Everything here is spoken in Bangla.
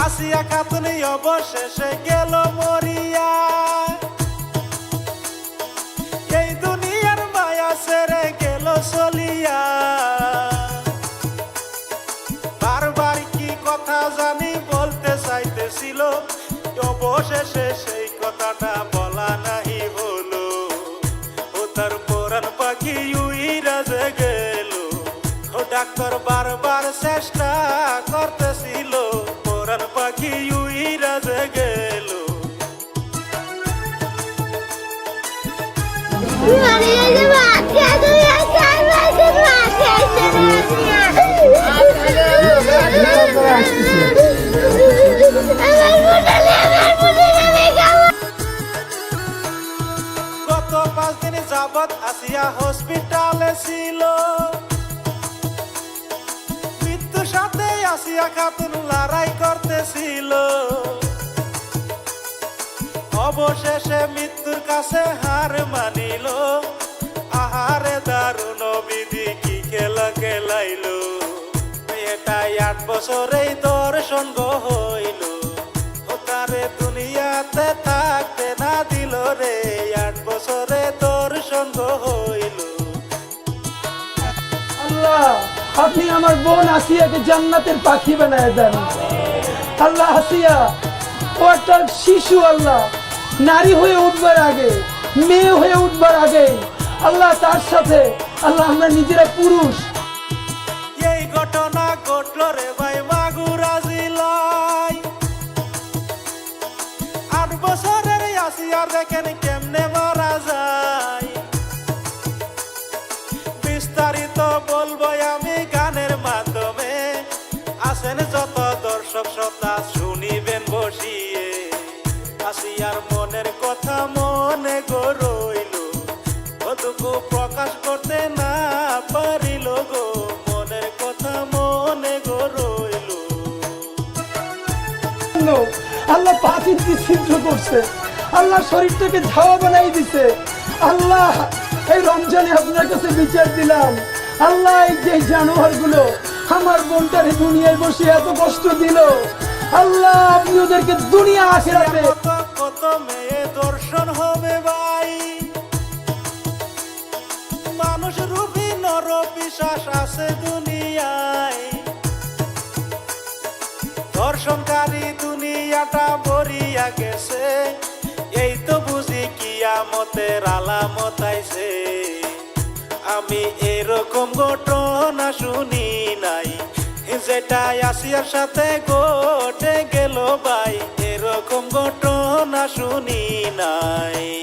আসিয়া খাতুন অবশেষে গেল মরিয়া, এই দুনিয়ার মায়া ছেড়ে গেল চলিয়া। বারবার কি কথা জানি বলতে চাইতেছিল, অবশেষে সেই কথাটা বলা নাহি হলো। ও তার পরাণ পাখি উইরা যে গেল, ও ডাক্তার বারবার চেষ্টা করতেছিল, পরাণ পাখি উইরা যে গেল। গত 5 দিন যাবৎ আসিয়া হসপিটালে ছিল, মৃত্যুর সাথে আসিয়া খাতুন লড়াই করতেছিল। অবশেষে মৃত্যুর কাছে হার মানিল, আহারে দারুণ বিধি কি খেলা খেলাইল। এটাই 8 বছরেই দর্শন হইল, ও তারে দুনিয়াতে থাকতে না দিল রে, 8 বছরে দর্শন হইল। আল্লাহ, আপনি আমার বোন আসিয়াকে জান্নাতের পাখি বানায় দেন। আল্লাহ, আসিয়া ও একটা শিশু, আল্লাহ নারী হয়ে উঠবার আগে, মেয়ে হয়ে উঠবার আগে আল্লাহ তার সাথে আল্লাহ আমরা নিজেরা পুরুষ। এই ঘটনা ঘটল রে ভাই মাগুরা জেলায়, 8 বছরের আসিয়া দেখেন কেমনে মারা যায়। বিস্তারিত বলবো আমি গানের মাধ্যমে, আসেন যত দর্শক শ্রোতা শুনিবেন বসিয়ে। আসিয়ার মনের কথা মনে গড়ইল, কতটুকু প্রকাশ করতে না পারিল গো, মনের কথা মনে গড়ইল। আল্লাহ 5 ইঞ্চি ছিদ্র করছে, আল্লাহ শরীরটাকে ঝাওয়া বানাই দিছে। আল্লাহ, এই রমজানে আপনার কাছে বিচার দিলাম, আল্লাহ এই যে জানোয়ার গুলো আমার বোনটারে দুনিয়ায় বসে এত কষ্ট দিল, আল্লাহ আপনি ওদেরকে দুনিয়া আখিরাতে কত মেয়ে দর্শন হবে ভাই, মানুষ রূপী নর পিশাচ আছে দুনিয়ায়। দর্শনকারী দুনিয়াটা ভরিয়া গেছে, এই তো বুঝি কিয়ামতের আলামত আইছে। আমি এরকম ঘটনা শুনি নাই, যেটা আসিয়ার সাথে ঘটে গেল ভাই, এরকম ঘটনা শুনি নাই।